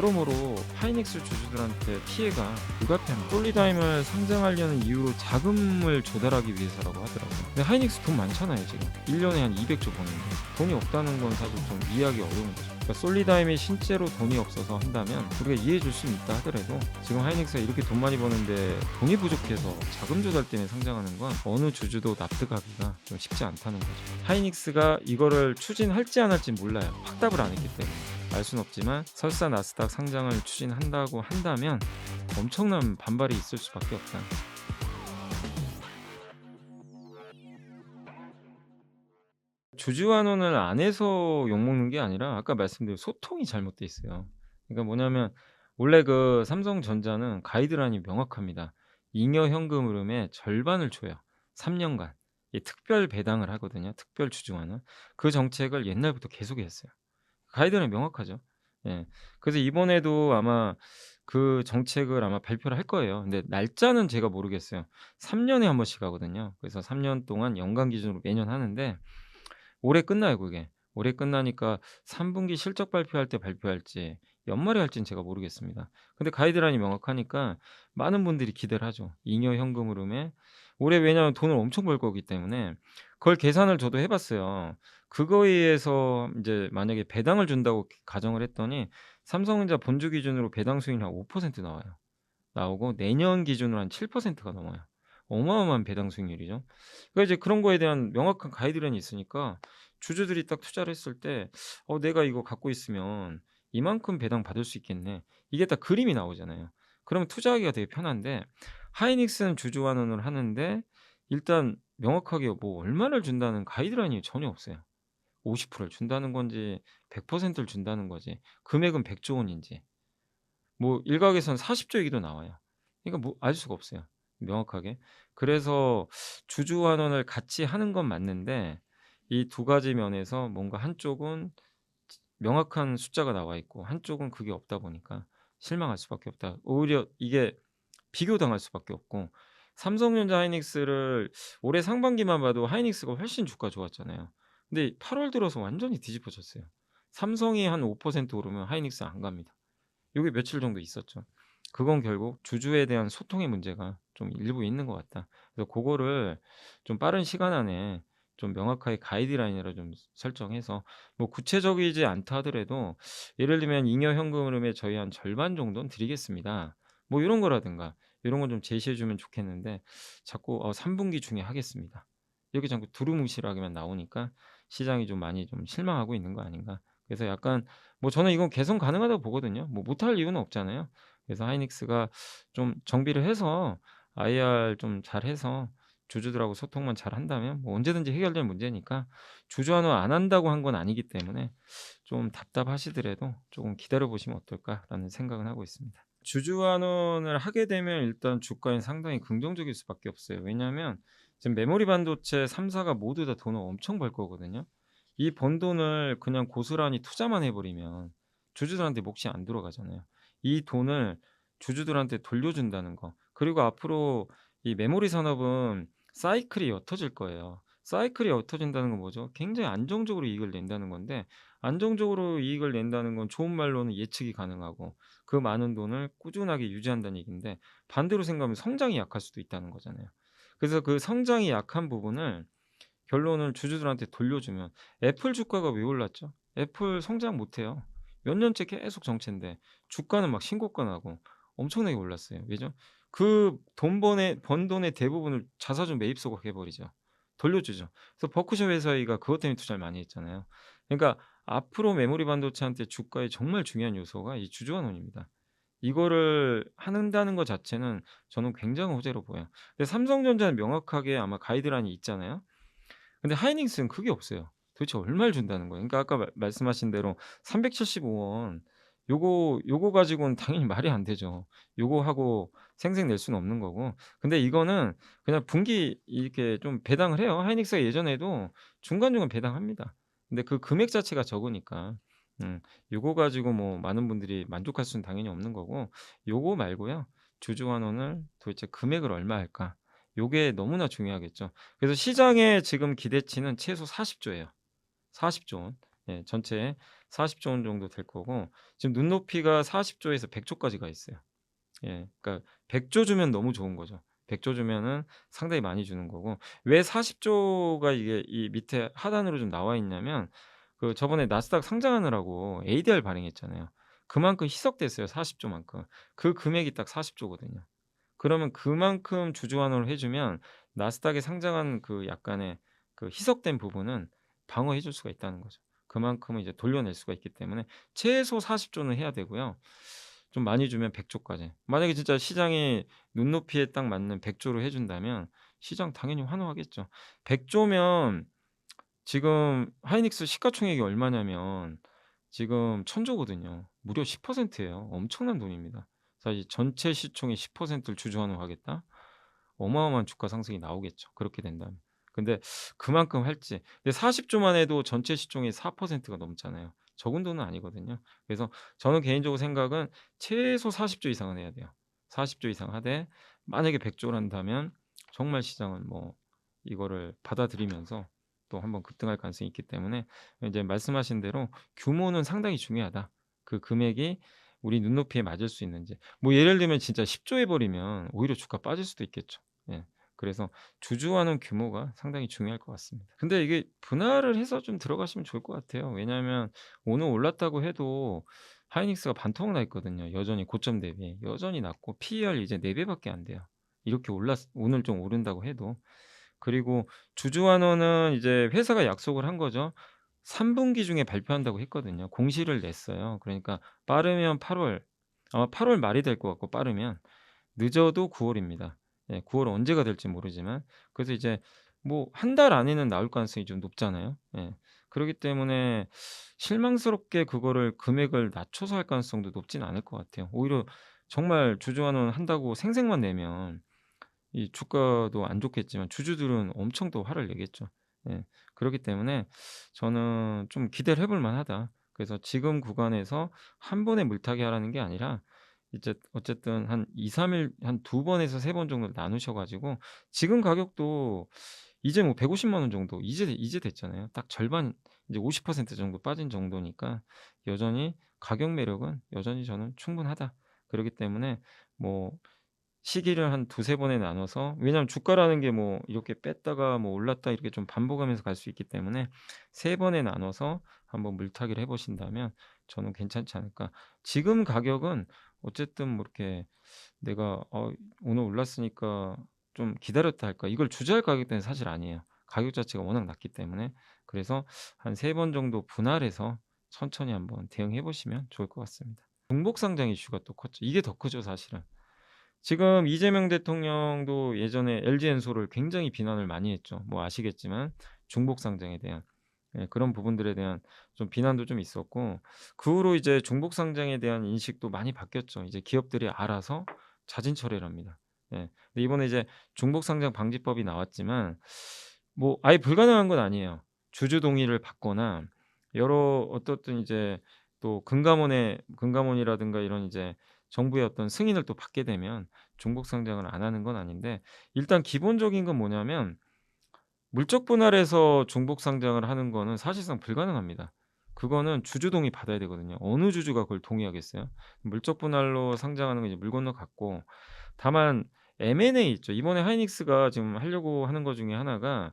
여러모로 하이닉스 주주들한테 피해가 불가피합니다. 솔리다임을 상장하려는 이유로 자금을 조달하기 위해서라고 하더라고요. 근데 하이닉스 돈 많잖아요 지금. 1년에 한 200조 버는데 돈이 없다는 건 사실 좀 이해하기 어려운 거죠. 그러니까 솔리다임이 실제로 돈이 없어서 한다면 우리가 이해해 줄 수는 있다 하더라도 지금 하이닉스가 이렇게 돈 많이 버는데 돈이 부족해서 자금 조달 때문에 상장하는 건 어느 주주도 납득하기가 좀 쉽지 않다는 거죠. 하이닉스가 이거를 추진할지 안 할지 몰라요. 확답을 안 했기 때문에. 알 수는 없지만 설사 나스닥 상장을 추진한다고 한다면 엄청난 반발이 있을 수밖에 없다. 주주환원을 안 해서 욕먹는 게 아니라 아까 말씀드린 소통이 잘못돼 있어요. 그러니까 뭐냐면 원래 그 삼성전자는 가이드라인이 명확합니다. 잉여 현금 흐름의 절반을 줘요. 3 년간. 이 특별 배당을 하거든요, 특별 주주환원. 그 정책을 옛날부터 계속 했어요. 가이드라인 명확하죠. 예. 그래서 이번에도 아마 그 정책을 아마 발표를 할 거예요. 근데 날짜는 제가 모르겠어요. 3 년에 한 번씩 하거든요. 그래서 3년 동안 연간 기준으로 매년 하는데 올해 끝나요 그게. 올해 끝나니까 3 분기 실적 발표할 때 발표할지 연말에 할지는 제가 모르겠습니다. 근데 가이드라인이 명확하니까 많은 분들이 기대를 하죠. 잉여 현금 흐름에 올해 왜냐하면 돈을 엄청 벌 거기 때문에 그걸 계산을 저도 해 봤어요. 그거에 의해서 인제 만약에 배당을 준다고 가정을 했더니 삼성전자 본주 기준으로 배당 수익률 한 5% 나와요. 나오고 내년 기준으로 한 7%가 넘어요. 어마어마한 배당 수익률이죠. 그러니까 이제 그런 거에 대한 명확한 가이드라인이 있으니까 주주들이 딱 투자를 했을 때 '내가 이거 갖고 있으면 이만큼 배당 받을 수 있겠네.' 이게 딱 그림이 나오잖아요. 그러면 투자하기가 되게 편한데 하이닉스는 주주 환원을 하는데 일단 명확하게 뭐 얼마를 준다는 가이드라인이 전혀 없어요. 50%를 준다는 건지 100%를 준다는 거지 금액은 100조 원인지 뭐 일각에서는 40조 얘기도 나와요. 그러니까 뭐 알 수가 없어요 명확하게. 그래서 주주 환원을 같이 하는 건 맞는데 이 두 가지 면에서 뭔가 한쪽은 명확한 숫자가 나와 있고 한쪽은 그게 없다 보니까 실망할 수밖에 없다. 오히려 이게 비교당할 수밖에 없고 삼성전자 하이닉스를 올해 상반기만 봐도 하이닉스가 훨씬 주가 좋았잖아요. 근데 8월 들어서 완전히 뒤집어졌어요. 삼성이 한 5% 오르면 하이닉스는 안 갑니다. 요게 며칠 정도 있었죠. 그건 결국 주주에 대한 소통의 문제가 좀 일부 있는 것 같다. 그래서 고거를 좀 빠른 시간 안에 좀 명확하게 가이드라인으로 좀 설정해서 뭐 구체적이지 않다 하더라도 예를 들면 잉여 현금 흐름의 저희 한 절반 정도는 드리겠습니다. 뭐 요런 거라든가 요런 거 좀 제시해 주면 좋겠는데 자꾸 3 분기 중에 하겠습니다. 이렇게 자꾸 두루뭉실하게만 나오니까 시장이 좀 많이 좀 실망하고 있는 거 아닌가. 그래서 약간 뭐 저는 이건 개선 가능하다고 보거든요. 뭐 못할 이유는 없잖아요. 그래서 하이닉스가 좀 정비를 해서 IR 좀 잘해서 주주들하고 소통만 잘한다면 뭐 언제든지 해결될 문제니까 주주 환원 안 한다고 한 건 아니기 때문에 좀 답답하시더라도 조금 기다려 보시면 어떨까라는 생각은 하고 있습니다. 주주 환원을 하게 되면 일단 주가는 상당히 긍정적일 수밖에 없어요. 왜냐하면 지금 메모리 반도체 3 사가 모두 다 돈을 엄청 벌 거거든요. 이 번 돈을 그냥 고스란히 투자만 해 버리면 주주들한테 몫이 안 들어가잖아요. 이 돈을 주주들한테 돌려준다는 거. 그리고 앞으로 이 메모리 산업은 사이클이 옅어질 거예요. 사이클이 옅어진다는 건 뭐죠? 굉장히 안정적으로 이익을 낸다는 건데 안정적으로 이익을 낸다는 건 좋은 말로는 예측이 가능하고 그 많은 돈을 꾸준하게 유지한다는 얘기인데 반대로 생각하면 성장이 약할 수도 있다는 거잖아요. 그래서 그 성장이 약한 부분을 결론을 주주들한테 돌려주면 애플 주가가 왜 올랐죠? 애플 성장 못 해요. 몇 년째 계속 정체인데 주가는 막 신고가 나고 엄청나게 올랐어요. 왜죠? 그 번 돈의 대부분을 자사주 매입 소각해 버리죠. 돌려주죠. 그래서 버크셔 회사가 그것 때문에 투자를 많이 했잖아요. 그러니까 앞으로 메모리 반도체한테 주가에 정말 중요한 요소가 이 주주환원입니다. 이거를 한다는 것 자체는 저는 굉장한 호재로 보여요. 근데 삼성전자는 명확하게 아마 가이드라인이 있잖아요. 근데 하이닉스는 그게 없어요. 도대체 얼마를 준다는 거예요. 그러니까 아까 말씀하신 대로 375원 요거 가지고는 당연히 말이 안 되죠. 요거 하고 생색 낼 수는 없는 거고. 근데 이거는 그냥 분기 이렇게 좀 배당을 해요. 하이닉스가 예전에도 중간중간 배당합니다. 근데 그 금액 자체가 적으니까. 요거 가지고 뭐 많은 분들이 만족할 수는 당연히 없는 거고 요거 말고요. 주주 환원을 도대체 금액을 얼마 할까? 요게 너무나 중요하겠죠. 그래서 시장의 지금 기대치는 최소 40조 조예요. 40조 원. 예 전체 40조 원 정도 될 거고 지금 눈높이가 40조 에서 100조 까지 가 있어요. 예. 그러니까 100조 주면 너무 좋은 거죠. 100조 주면은 상당히 많이 주는 거고 왜 40조가 이게 이 밑에 하단으로 좀 나와 있냐면 그 저번에 나스닥 상장하느라고 ADR 발행했잖아요. 그만큼 희석됐어요, 40조만큼. 그 금액이 딱 40조거든요. 그러면 그만큼 주주 환원을 해 주면 나스닥에 상장한 그 약간의 그 희석된 부분은 방어해 줄 수가 있다는 거죠. 그만큼은 이제 돌려낼 수가 있기 때문에 최소 40조는 해야 되고요. 좀 많이 주면 100조까지. 만약에 진짜 시장이 눈높이에 딱 맞는 100조로 해 준다면 시장 당연히 환호하겠죠. 100조면 지금 하이닉스 시가총액이 얼마냐면 지금 1,000조거든요. 무려 10% 예요. 엄청난 돈입니다. 사실 전체 시총의 10%를 주주 환원하겠다? 어마어마한 주가 상승이 나오겠죠, 그렇게 된다면. 근데 그만큼 할지 근데 40조만 해도 전체 시총의 4%가 넘잖아요. 적은 돈은 아니거든요. 그래서 저는 개인적으로 생각은 최소 40조 이상은 해야 돼요. 40조 이상 하되 만약에 100조란다면 정말 시장은 뭐 이거를 받아들이면서 또 한번 급등할 가능성이 있기 때문에 이제 말씀하신 대로 규모는 상당히 중요하다. 그 금액이 우리 눈높이에 맞을 수 있는지. 뭐 예를 들면 진짜 10조 해 버리면 오히려 주가 빠질 수도 있겠죠. 예. 그래서 주주하는 규모가 상당히 중요할 것 같습니다. 근데 이게 분할을 해서 좀 들어가시면 좋을 것 같아요. 왜냐하면 오늘 올랐다고 해도 하이닉스가 반토막 나 있거든요. 여전히 고점 대비. 여전히 낮고 PER 이제 4 배밖에 안 돼요. 이렇게 올랐 오늘 좀 오른다고 해도. 그리고 주주환원은 이제 회사가 약속을 한 거죠. 3 분기 중에 발표한다고 했거든요. 공시를 냈어요. 그러니까 빠르면 8 월, 아마 8월 말이 될 것 같고 빠르면 늦어도 9 월입니다. 예 9 월 언제가 될지 모르지만 그래서 이제 뭐 한 달 안에는 나올 가능성이 좀 높잖아요. 예. 그러기 때문에 실망스럽게 그거를 금액을 낮춰서 할 가능성도 높진 않을 것 같아요. 오히려 정말 주주환원 한다고 생색만 내면 이 주가도 안 좋겠지만 주주들은 엄청 또 화를 내겠죠. 예. 그렇기 때문에 저는 좀 기대를 해볼 만하다. 그래서 지금 구간에서 한 번에 물타기 하라는 게 아니라 이제 어쨌든 한 2-3일 한 2 번에서 3번 정도를 나누셔 가지고 지금 가격도 이제 뭐 150만 원 정도 이제 됐잖아요. 딱 절반 이제 50% 정도 빠진 정도니까 여전히 가격 매력은 여전히 저는 충분하다. 그러기 때문에 뭐 시기를 한 두세 번에 나눠서 왜냐하면 주가라는 게 뭐 이렇게 뺐다가 뭐 올랐다 이렇게 좀 반복하면서 갈 수 있기 때문에 세 번에 나눠서 한번 물타기를 해 보신다면 저는 괜찮지 않을까. 지금 가격은 어쨌든 뭐 이렇게 내가 '오늘 올랐으니까 좀 기다렸다 할까.' 이걸 주저할 가격대는 사실 아니에요. 가격 자체가 워낙 낮기 때문에. 그래서 한 세 번 정도 분할해서 천천히 한번 대응해 보시면 좋을 것 같습니다. 중복 상장 이슈가 또 컸죠. 이게 더 크죠 사실은. 지금 이재명 대통령도 예전에 LG엔솔을 굉장히 비난을 많이 했죠. 뭐 아시겠지만 중복 상장에 대한 그런 부분들에 대한 좀 비난도 좀 있었고 그 후로 이제 중복 상장에 대한 인식도 많이 바뀌었죠. 이제 기업들이 알아서 자진 처리를 합니다. 예. 근데 이번에 이제 중복 상장 방지법이 나왔지만 뭐 아예 불가능한 건 아니에요. 주주 동의를 받거나 여러 어떻든 이제 또 금감원이라든가 이런 이제 정부의 어떤 승인을 또 받게 되면 중복 상장을 안 하는 건 아닌데 일단 기본적인 건 뭐냐면 물적 분할해서 중복 상장을 하는 거는 사실상 불가능합니다. 그거는 주주 동의 받아야 되거든요. 어느 주주가 그걸 동의하겠어요? 물적 분할로 상장하는 건 이제 물 건너갔고 다만 M&A 있죠. 이번에 하이닉스가 지금 하려고 하는 것 중에 하나가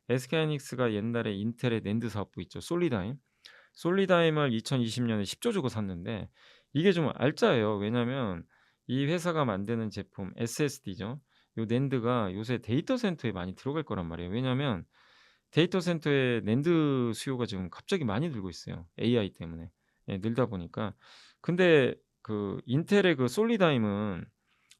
SK하이닉스가 옛날에 인텔의 낸드 사업부 있죠. 솔리다임. 솔리다임을 2020 년에 10조 주고 샀는데 이게 좀 알짜예요. 왜냐하면 이 회사가 만드는 제품 SSD죠. 요 낸드가 요새 데이터 센터에 많이 들어갈 거란 말이에요. 왜냐하면 데이터 센터에 낸드 수요가 지금 갑자기 많이 늘고 있어요, AI 때문에. 예 늘다 보니까. 근데 그 인텔의 그 솔리다임은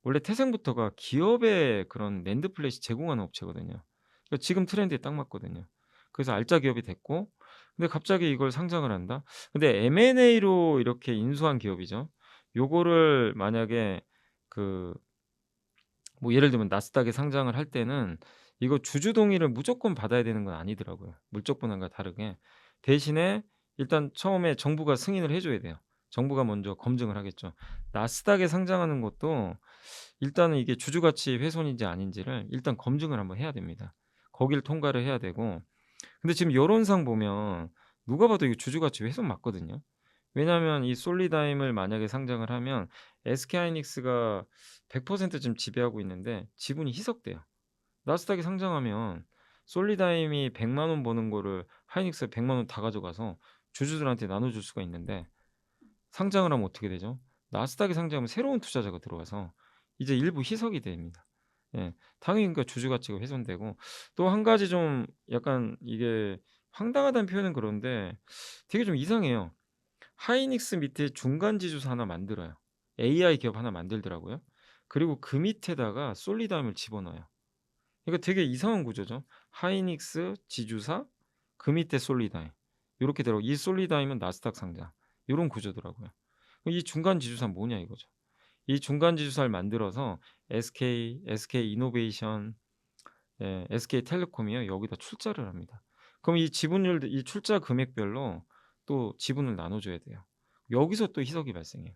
원래 태생부터가 기업의 그런 낸드 플래시 제공하는 업체거든요. 그러니까 지금 트렌드에 딱 맞거든요. 그래서 알짜 기업이 됐고 근데 갑자기 이걸 상장을 한다? 근데 M&A로 이렇게 인수한 기업이죠. 요거를 만약에 그 뭐 예를 들면 나스닥에 상장을 할 때는 이거 주주 동의를 무조건 받아야 되는 건 아니더라고요, 물적 분할과 다르게. 대신에 일단 처음에 정부가 승인을 해 줘야 돼요. 정부가 먼저 검증을 하겠죠. 나스닥에 상장하는 것도 일단은 이게 주주 가치 훼손인지 아닌지를 일단 검증을 한번 해야 됩니다. 거기를 통과를 해야 되고 근데 지금 여론상 보면 누가 봐도 이거 주주가치 훼손 맞거든요. 왜냐하면 이 솔리다임을 만약에 상장을 하면 SK하이닉스가 100% 지금 지배하고 있는데 지분이 희석돼요. 나스닥에 상장하면 솔리다임이 100만 원 버는 거를 하이닉스가 100만 원 다 가져가서 주주들한테 나눠줄 수가 있는데, 상장을 하면 어떻게 되죠? 나스닥에 상장하면 새로운 투자자가 들어와서 이제 일부 희석이 됩니다. 예. 당연히 그러니까 주주 가치가 훼손되고, 또 한 가지 좀 약간 이게 황당하다는 표현은 그런데 되게 좀 이상해요. 하이닉스 밑에 중간 지주사 하나 만들어요. AI 기업 하나 만들더라고요. 그리고 그 밑에다가 솔리다임을 집어넣어요. 그러니까 되게 이상한 구조죠. 하이닉스 지주사 그 밑에 솔리다임 요렇게 되고, 이 솔리다임은 나스닥 상장 요런 구조더라고요. 이 중간 지주사는 뭐냐 이거죠. 이 중간 지주사를 만들어서 SK이노베이션, 예, SK텔레콤이요, 여기다 출자를 합니다. 그럼 이 지분율 이 출자 금액별로 또 지분을 나눠 줘야 돼요. 여기서 또 희석이 발생해요.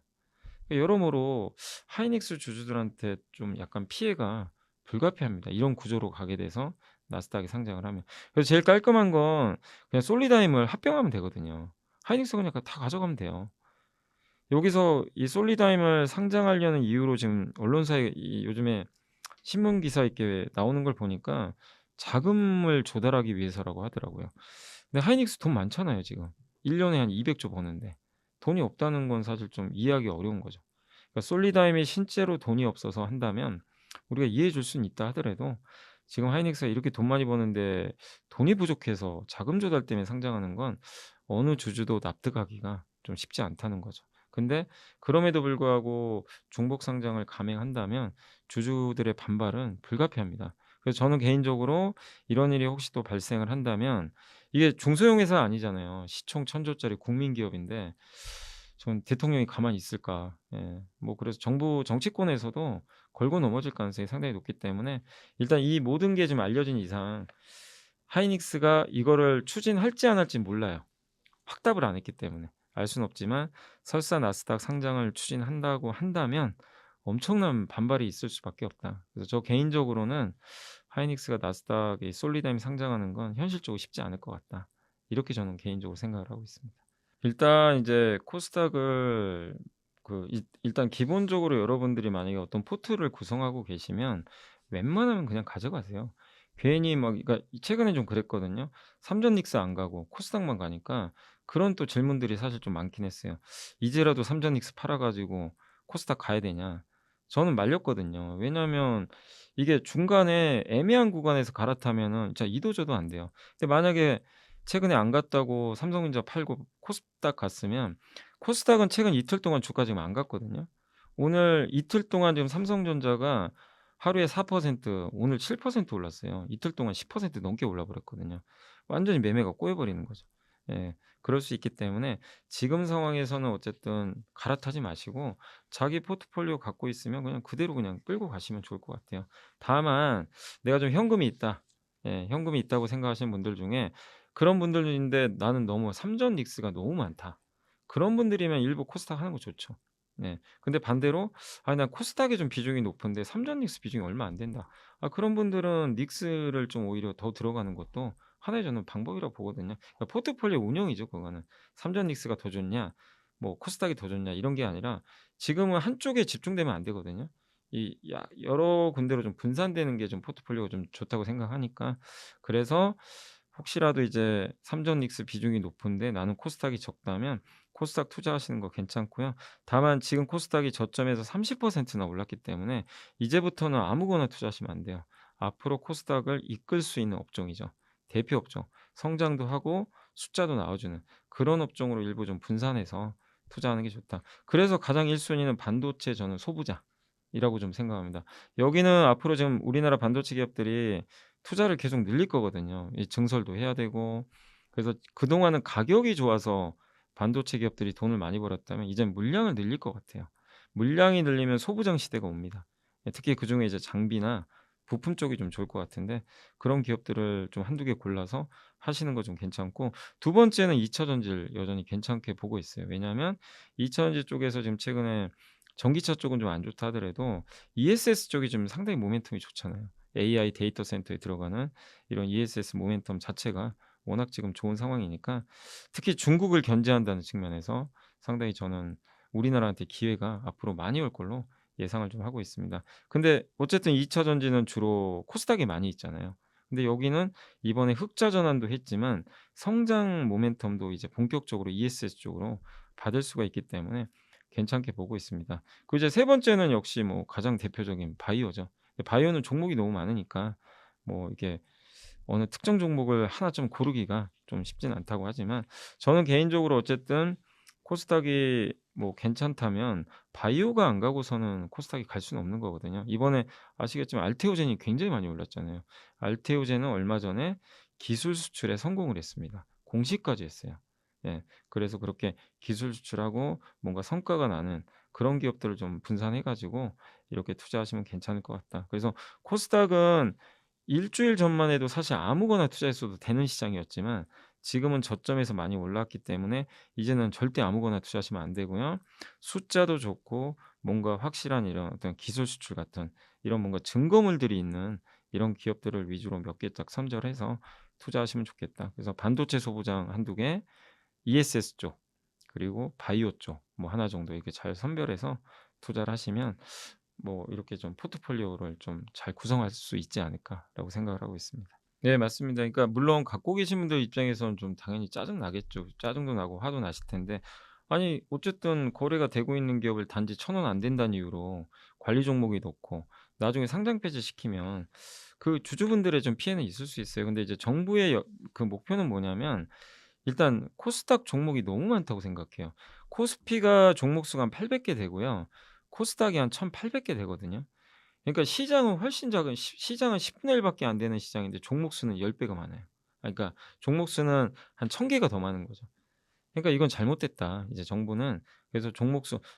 여러모로 하이닉스 주주들한테 좀 약간 피해가 불가피합니다, 이런 구조로 가게 돼서 나스닥에 상장을 하면. 그래서 제일 깔끔한 건 그냥 솔리다임을 합병하면 되거든요. 하이닉스가 그냥 다 가져가면 돼요. 여기서 이 솔리다임을 상장하려는 이유로 지금 언론사에 이 요즘에 신문 기사 있게 나오는 걸 보니까 자금을 조달하기 위해서라고 하더라고요. 근데 하이닉스 돈 많잖아요 지금. 1 년에 한 200조 버는데 돈이 없다는 건 사실 좀 이해하기 어려운 거죠. 그러니까 솔리다임이 실제로 돈이 없어서 한다면 우리가 이해해 줄 수는 있다 하더라도, 지금 하이닉스가 이렇게 돈 많이 버는데 돈이 부족해서 자금 조달 때문에 상장하는 건 어느 주주도 납득하기가 좀 쉽지 않다는 거죠. 근데 그럼에도 불구하고 중복 상장을 감행한다면 주주들의 반발은 불가피합니다. 그래서 저는 개인적으로 이런 일이 혹시 또 발생을 한다면, 이게 중소형 회사 아니잖아요. 시총 1,000조짜리 국민 기업인데 전 '대통령이 가만히 있을까?' 예. 뭐 그래서 정부 정치권에서도 걸고 넘어질 가능성이 상당히 높기 때문에, 일단 이 모든 게 좀 알려진 이상 하이닉스가 이거를 추진할지 안 할지 몰라요. 확답을 안 했기 때문에. 알 수는 없지만 설사 나스닥 상장을 추진한다고 한다면 엄청난 반발이 있을 수밖에 없다. 그래서 저 개인적으로는 '하이닉스가 나스닥에 솔리다임이 상장하는 건 현실적으로 쉽지 않을 것 같다.' 이렇게 저는 개인적으로 생각을 하고 있습니다. 일단 이제 코스닥을 일단 기본적으로 여러분들이 만약에 어떤 포트를 구성하고 계시면 웬만하면 그냥 가져가세요. 괜히 막, 그러니까 최근에 좀 그랬거든요. 삼전 닉스 안 가고 코스닥만 가니까 그런 또 질문들이 사실 좀 많긴 했어요. "이제라도 삼전 닉스 팔아 가지고 코스닥 가야 되냐?" 저는 말렸거든요. 왜냐하면 이게 중간에 애매한 구간에서 갈아타면은 진짜 이도 저도 안 돼요. 근데 만약에 최근에 안 갔다고 삼성전자 팔고 코스닥 갔으면, 코스닥은 최근 이틀 동안 주가 지금 안 갔거든요. 오늘 이틀 동안 지금 삼성전자가 하루에 4%, 오늘 7% 올랐어요. 이틀 동안 10% 넘게 올라 버렸거든요. 완전히 매매가 꼬여 버리는 거죠. 예. 그럴 수 있기 때문에 지금 상황에서는 어쨌든 갈아타지 마시고 자기 포트폴리오 갖고 있으면 그냥 그대로 그냥 끌고 가시면 좋을 것 같아요. 다만 내가 좀 현금이 있다, 예, 현금이 있다고 생각하시는 분들 중에 그런 분들인데 '나는 너무 삼전 닉스가 너무 많다.' 그런 분들이면 일부 코스닥 하는 거 좋죠. 네. 근데 반대로 '아니 난 코스닥이 좀 비중이 높은데 삼전 닉스 비중이 얼마 안 된다.' 그런 분들은 닉스를 좀 오히려 더 들어가는 것도 하나의 저는 방법이라고 보거든요. 그러니까 포트폴리오 운영이죠 그거는. 삼전 닉스가 더 좋냐 뭐 코스닥이 더 좋냐 이런 게 아니라, 지금은 한쪽에 집중되면 안 되거든요. 이 여러 군데로 좀 분산되는 게 좀 포트폴리오가 좀 좋다고 생각하니까. 그래서 혹시라도 이제 삼전 닉스 비중이 높은데 나는 코스닥이 적다면 코스닥 투자하시는 거 괜찮고요. 다만 지금 코스닥이 저점에서 30%나 올랐기 때문에 이제부터는 아무거나 투자하시면 안 돼요. 앞으로 코스닥을 이끌 수 있는 업종이죠. 대표 업종. 성장도 하고 숫자도 나와주는 그런 업종으로 일부 좀 분산해서 투자하는 게 좋다. 그래서 가장 1 순위는 반도체, 저는 소부장이라고 좀 생각합니다. 여기는 앞으로 지금 우리나라 반도체 기업들이 투자를 계속 늘릴 거거든요. 이 증설도 해야 되고. 그래서 그동안은 가격이 좋아서 반도체 기업들이 돈을 많이 벌었다면 이젠 물량을 늘릴 것 같아요. 물량이 늘리면 소부장 시대가 옵니다. 예, 특히 그중에 이제 장비나 부품 쪽이 좀 좋을 것 같은데 그런 기업들을 좀 한두 개 골라서 하시는 거 좀 괜찮고, 두 번째는 2차 전지를 여전히 괜찮게 보고 있어요. 왜냐하면 2차 전지 쪽에서 지금 최근에 전기차 쪽은 좀 안 좋다 하더라도 ESS 쪽이 좀 상당히 모멘텀이 좋잖아요. AI 데이터 센터에 들어가는 이런 ESS 모멘텀 자체가 워낙 지금 좋은 상황이니까 특히 중국을 견제한다는 측면에서 상당히 저는 우리나라한테 기회가 앞으로 많이 올 걸로 예상을 좀 하고 있습니다. 근데 어쨌든 2차 전지는 주로 코스닥에 많이 있잖아요. 근데 여기는 이번에 흑자 전환도 했지만 성장 모멘텀도 이제 본격적으로 ESS 쪽으로 받을 수가 있기 때문에 괜찮게 보고 있습니다. 그 이제 세 번째는 역시 뭐 가장 대표적인 바이오죠. 바이오는 종목이 너무 많으니까 뭐 이게 어느 특정 종목을 하나 좀 고르기가 좀 쉽지는 않다고 하지만 저는 개인적으로 어쨌든 코스닥이 뭐 괜찮다면 바이오가 안 가고서는 코스닥이 갈 수는 없는 거거든요. 이번에 아시겠지만 알테오젠이 굉장히 많이 올랐잖아요. 알테오젠은 얼마 전에 기술 수출에 성공을 했습니다. 공시까지 했어요. 예. 그래서 그렇게 기술 수출하고 뭔가 성과가 나는 그런 기업들을 좀 분산해 가지고 이렇게 투자하시면 괜찮을 것 같다. 그래서 코스닥은 일 주일 전만 해도 사실 아무거나 투자했어도 되는 시장이었지만 지금은 저점에서 많이 올랐기 때문에 이제는 절대 아무거나 투자하시면 안 되고요. 숫자도 좋고 뭔가 확실한 이런 어떤 기술 수출 같은 이런 뭔가 증거물들이 있는 이런 기업들을 위주로 몇 개 딱 선절해서 투자하시면 좋겠다. 그래서 반도체 소부장 한두 개, ESS 쪽 그리고 바이오 쪽 뭐 하나 정도 이렇게 잘 선별해서 투자를 하시면 뭐 이렇게 좀 '포트폴리오를 좀 잘 구성할 수 있지 않을까.'라고 생각을 하고 있습니다. 네 맞습니다. 그러니까 물론 갖고 계신 분들 입장에서는 좀 당연히 짜증 나겠죠. 짜증도 나고 화도 나실 텐데 아니 어쨌든 거래가 되고 있는 기업을 단지 1,000원 안 된다는 이유로 관리 종목이 높고 나중에 상장 폐지시키면 그 주주분들의 좀 피해는 있을 수 있어요. 근데 이제 정부의 그 목표는 뭐냐면 일단 코스닥 종목이 너무 많다고 생각해요. 코스피가 종목 수가 한 800개 되고요. 코스닥이 한 1,800개 되거든요. 그러니까 시장은 훨씬 작은 시장은 10 분의 1 밖에 안 되는 시장인데 종목 수는 10 배가 많아요. 그러니까 종목 수는 한 1,000 개가 더 많은 거죠. 그러니까 '이건 잘못됐다.' 이제 정부는. 그래서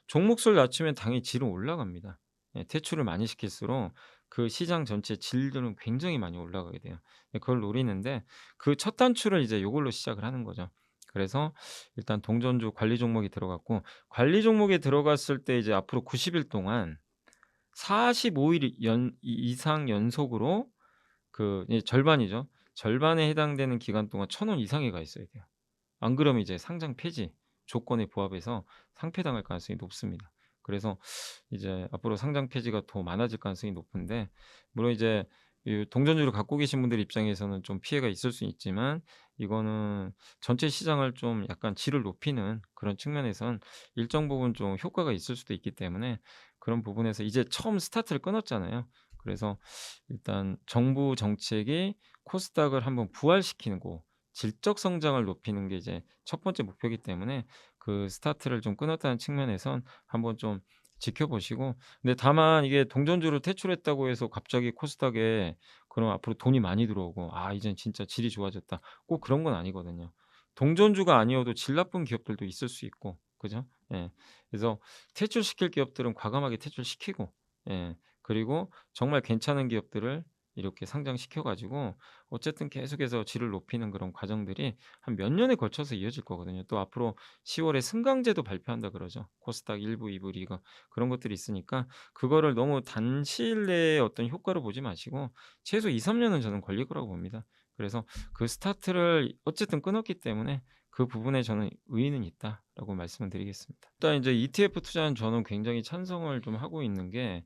종목 수를 낮추면 당연히 질은 올라갑니다. 예 퇴출을 많이 시킬수록 그 시장 전체 질들은 굉장히 많이 올라가게 돼요. 예 그걸 노리는데 그 첫 단추를 이제 요걸로 시작을 하는 거죠. 그래서 일단 동전주 관리 종목이 들어갔고 관리 종목에 들어갔을 때 이제 앞으로 90일 동안 45일 이상 연속으로 그 이 절반이죠. 절반에 해당되는 기간 동안 1,000원 이상에 가 있어야 돼요. 안 그러면 이제 상장 폐지 조건에 부합해서 상폐당할 가능성이 높습니다. 그래서 이제 앞으로 상장 폐지가 더 많아질 가능성이 높은데 물론 이제 이 동전주를 갖고 계신 분들 입장에서는 좀 피해가 있을 수 있지만 이거는 전체 시장을 좀 약간 질을 높이는 그런 측면에선 일정 부분 좀 효과가 있을 수도 있기 때문에 그런 부분에서 이제 처음 스타트를 끊었잖아요. 그래서 일단 정부 정책이 코스닥을 한번 부활시키는 고 질적 성장을 높이는 게 이제 첫 번째 목표이기 때문에 그 스타트를 좀 끊었다는 측면에선 한번 좀 지켜보시고 근데 다만 이게 동전주를 퇴출했다고 해서 갑자기 코스닥에 그럼 앞으로 돈이 많이 들어오고 '아 이젠 진짜 질이 좋아졌다.' 꼭 그런 건 아니거든요. 동전주가 아니어도 질 나쁜 기업들도 있을 수 있고 그죠? 예. 그래서 퇴출시킬 기업들은 과감하게 퇴출시키고 예 그리고 정말 괜찮은 기업들을 이렇게 상장시켜 가지고 어쨌든 계속해서 질을 높이는 그런 과정들이 한 몇 년에 걸쳐서 이어질 거거든요. 또 앞으로 10 월에 승강제도 발표한다 그러죠. 코스닥 1 부, 2부 리그 그런 것들이 있으니까 그거를 너무 단시일 내에 어떤 효과를 보지 마시고 최소 2-3 년은 저는 걸릴 거라고 봅니다. 그래서 그 스타트를 어쨌든 끊었기 때문에 그 부분에 저는 의의는 있다라고 말씀을 드리겠습니다. 일단 인제 ETF 투자는 저는 굉장히 찬성을 좀 하고 있는 게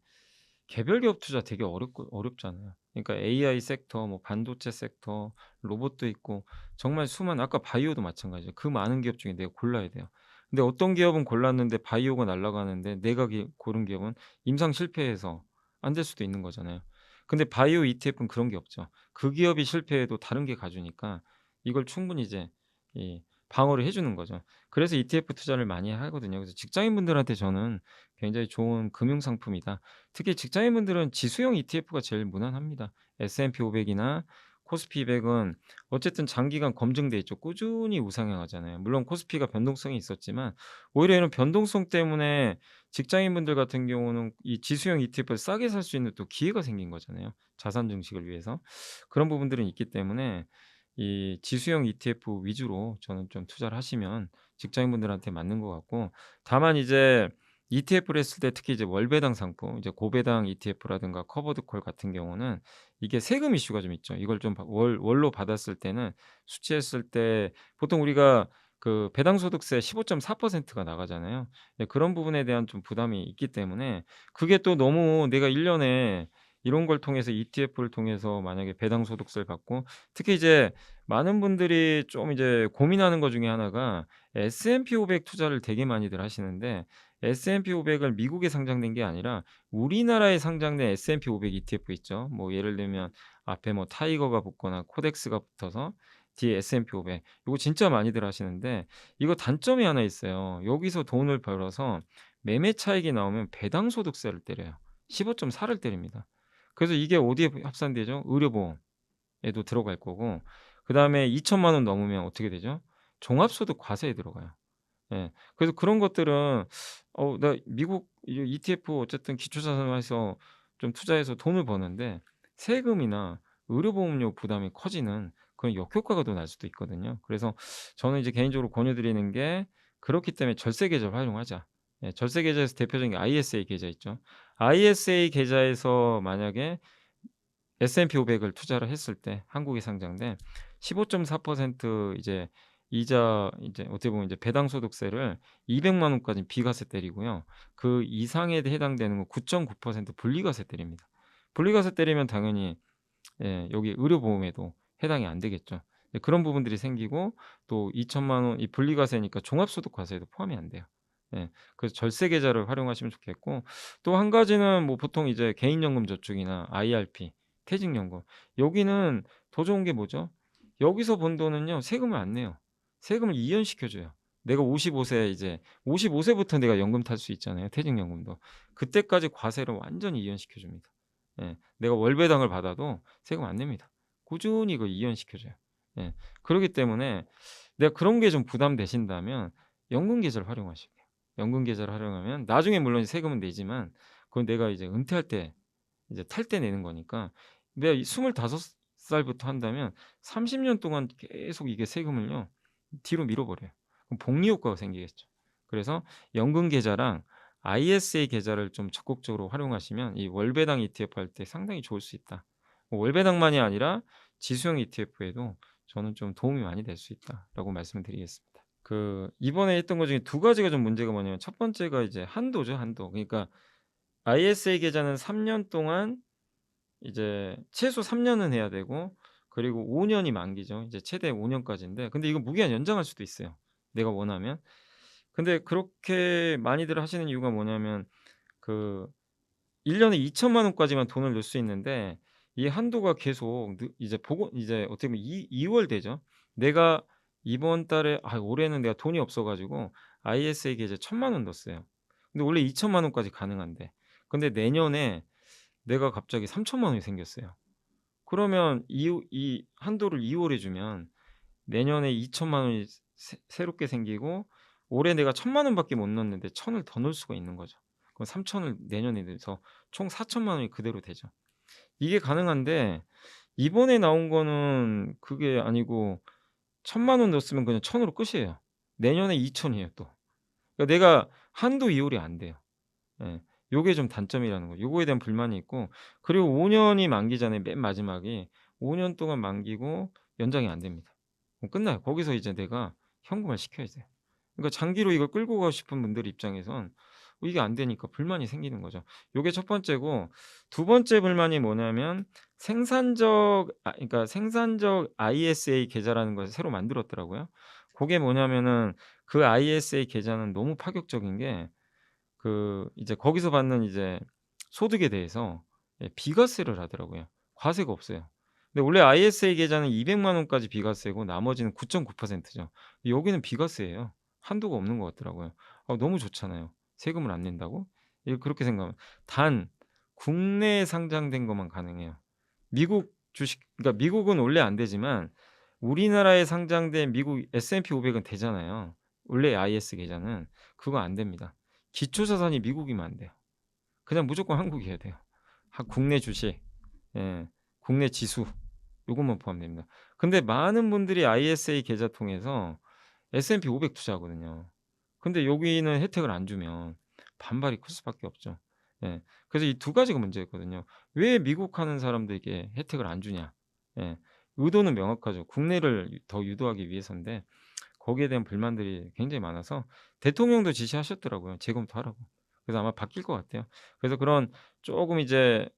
개별 기업 투자 되게 어렵잖아요. 그러니까 AI 섹터 뭐 반도체 섹터 로봇도 있고 정말 수많은 아까 바이오도 마찬가지예요. 그 많은 기업 중에 내가 골라야 돼요. 근데 어떤 기업은 골랐는데 바이오가 날아가는데 내가 고른 기업은 임상 실패해서 안 될 수도 있는 거잖아요. 근데 바이오 ETF는 그런 게 없죠. 그 기업이 실패해도 다른 게 가주니까 이걸 충분히 이제 이 방어를 해 주는 거죠. 그래서 ETF 투자를 많이 하거든요. 그래서 직장인분들한테 저는 굉장히 좋은 금융 상품이다. 특히 직장인분들은 지수형 ETF가 제일 무난합니다. S&P 500 이나 코스피 200은 어쨌든 장기간 검증돼 있죠. 꾸준히 우상향하잖아요. 물론 코스피가 변동성이 있었지만 오히려 이런 변동성 때문에 직장인분들 같은 경우는 이 지수형 ETF를 싸게 살 수 있는 또 기회가 생긴 거잖아요, 자산 증식을 위해서. 그런 부분들은 있기 때문에 이 지수형 ETF 위주로 저는 좀 투자를 하시면 직장인분들한테 맞는 것 같고 다만 이제 ETF를 했을 때 특히 이제 월배당 상품 이제 고배당 ETF라든가 커버드 콜 같은 경우는 이게 세금 이슈가 좀 있죠. 이걸 좀 월로 받았을 때는 수취했을 때 보통 우리가 그 배당 소득세 15.4%가 나가잖아요. 예, 그런 부분에 대한 좀 부담이 있기 때문에 그게 또 너무 내가 1 년에 이런 걸 통해서 ETF를 통해서 만약에 배당 소득세를 받고 특히 이제 많은 분들이 좀 이제 고민하는 것 중에 하나가 S&P 500 투자를 되게 많이들 하시는데 S&P 500을 미국에 상장된 게 아니라 우리나라에 상장된 S&P 500 ETF 있죠. 뭐 예를 들면 앞에 뭐 타이거가 붙거나 코덱스가 붙어서 뒤에 S&P 500 요거 진짜 많이들 하시는데 이거 단점이 하나 있어요. 여기서 돈을 벌어서 매매 차익이 나오면 배당 소득세를 때려요. 15.4를 때립니다. 그래서 이게 어디에 합산되죠? 의료보험에도 들어갈 거고 그다음에 2천만 원 넘으면 어떻게 되죠? 종합소득 과세에 들어가요. 예. 그래서 그런 것들은 나 미국 이 ETF 어쨌든 기초자산에서 좀 투자해서 돈을 버는데 세금이나 의료보험료 부담이 커지는 그런 역효과가 더 날 수도 있거든요. 그래서 저는 이제 개인적으로 권유드리는 게 그렇기 때문에 절세 계좌를 활용하자. 예, 절세 계좌에서 대표적인 게 ISA 계좌 있죠. ISA 계좌에서 만약에 S&P 500을 투자를 했을 때 한국에 상장된 15.4% 이제 이자 이제 어떻게 보면 이제 배당 소득세를 200만 원까지 비과세 때리고요. 그 이상에 해당되는 거 9.9% 분리과세 때립니다. 분리과세 때리면 당연히 예 여기 의료보험에도 해당이 안 되겠죠. 예 그런 부분들이 생기고 또 2천만 원 이 분리과세니까 종합소득과세에도 포함이 안 돼요. 예. 그래서 절세 계좌를 활용하시면 좋겠고 또 한 가지는 뭐 보통 이제 개인연금 저축이나 IRP, 퇴직연금 여기는 더 좋은 게 뭐죠? 여기서 번 돈은요 세금을 안 내요. 세금을 이연시켜 줘요. 내가 55세 이제 55세부터 내가 연금 탈 수 있잖아요, 퇴직연금도. 그때까지 과세를 완전히 이연시켜 줍니다. 예. 내가 월배당을 받아도 세금 안 냅니다. 꾸준히 이거 이연시켜 줘요. 예. 그러기 때문에 내가 그런 게 좀 부담되신다면 연금 계좌를 활용하시면 돼요. 연금 계좌를 활용하면 나중에 물론 세금은 내지만 그건 내가 이제 은퇴할 때 이제 탈 때 내는 거니까 내가 이 25 살부터 한다면 30년 동안 계속 이게 세금을요 뒤로 미뤄 버려요. 그럼 복리 효과가 생기겠죠. 그래서 연금 계좌랑 ISA 계좌를 좀 적극적으로 활용하시면 이 월배당 ETF 할 때 상당히 좋을 수 있다. 뭐 월배당만이 아니라 지수형 ETF에도 저는 좀 도움이 많이 될 수 있다라고 말씀을 드리겠습니다. 그 이번에 했던 것 중에 두 가지가 좀 문제가 뭐냐면 첫 번째가 이제 한도죠, 한도. 그러니까 ISA 계좌는 3년 동안 이제 최소 3 년은 해야 되고 그리고 5 년이 만기죠. 이제 최대 5 년까지인데 근데 이거 무기한 연장할 수도 있어요, 내가 원하면. 근데 그렇게 많이들 하시는 이유가 뭐냐면 그 1 년에 2천만 원까지만 돈을 넣을 수 있는데 이 한도가 계속 이제 보고 이제 어떻게 보면 이 2월 되죠. 내가 이번 달에 올해는 내가 돈이 없어 가지고 ISA 계좌에 1,000만 원 넣었어요. 근데 원래 2천만 원까지 가능한데. 근데 내년에 내가 갑자기 3천만 원이 생겼어요. 그러면 이 한도를 2 월에 주면 내년에 2천만 원이 새롭게 생기고 올해 내가 1,000만 원밖에 못 넣었는데 1,000을 더 넣을 수가 있는 거죠. 그럼 3천을 내년에 넣어서 총 4천만 원이 그대로 되죠. 이게 가능한데 이번에 나온 거는 그게 아니고 1,000만 원 넣었으면 그냥 1,000 으로 끝이에요. 내년에 2,000 이에요 또. 그러니까 내가 한도 이월이 안 돼요. 예. 요게 좀 단점이라는 거죠. 요거에 대한 불만이 있고 그리고 5 년이 만기잖아요, 맨 마지막이. 5년 동안 만기고 연장이 안 됩니다. 그럼 끝나요. 거기서 이제 내가 현금화 시켜야 돼요. 그러니까 장기로 이걸 끌고 가고 싶은 분들 입장에선 이게 안 되니까 불만이 생기는 거죠. 요게 첫 번째고 두 번째 불만이 뭐냐면 그러니까 생산적 ISA 계좌라는 것을 새로 만들었더라고요. 고게 뭐냐면은 그 ISA 계좌는 너무 파격적인 게 그 이제 거기서 받는 이제 소득에 대해서 예 비과세를 하더라고요. 과세가 없어요. 근데 원래 ISA 계좌는 200만 원까지 비과세고 나머지는 9.9% 죠. 여기는 비과세예요. 한도가 없는 것 같더라고요. 너무 좋잖아요. 세금을 안 낸다고? 그렇게 생각하면 단 국내에 상장된 것만 가능해요. 미국 주식 그러니까 미국은 원래 안 되지만 우리나라에 상장된 미국 S&P 500은 되잖아요. 원래 IS 계좌는. 그거 안 됩니다. 기초 자산이 미국이면 안 돼요. 그냥 무조건 한국이어야 돼요. 국내 주식, 예, 국내 지수 요것만 포함됩니다. 근데 많은 분들이 ISA 계좌 통해서 S&P 500 투자하거든요. 근데 여기는 혜택을 안 주면 반발이 클 수밖에 없죠. 예. 그래서 이 두 가지가 문제였거든요. 왜 미국하는 사람들에게 혜택을 안 주냐. 예. 의도는 명확하죠. 국내를 더 유도하기 위해서인데 거기에 대한 불만들이 굉장히 많아서 대통령도 지시하셨더라고요, 재검토하라고. 그래서 아마 바뀔 것 같아요. 그래서 그런 쪼금 이제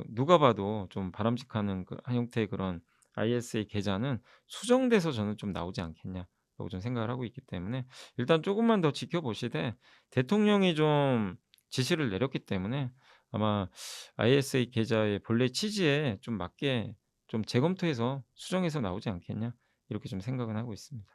누가 봐도 좀 바람직한 한 형태의 그런 ISA 계좌는 수정돼서 저는 좀 나오지 않겠냐라고 좀 생각을 하고 있기 때문에 일단 쪼금만 더 지켜보시되 대통령이 좀 지시를 내렸기 때문에 아마 ISA 계좌의 본래 취지에 좀 맞게 좀 재검토해서 수정해서 나오지 않겠냐 이렇게 좀 생각은 하고 있습니다.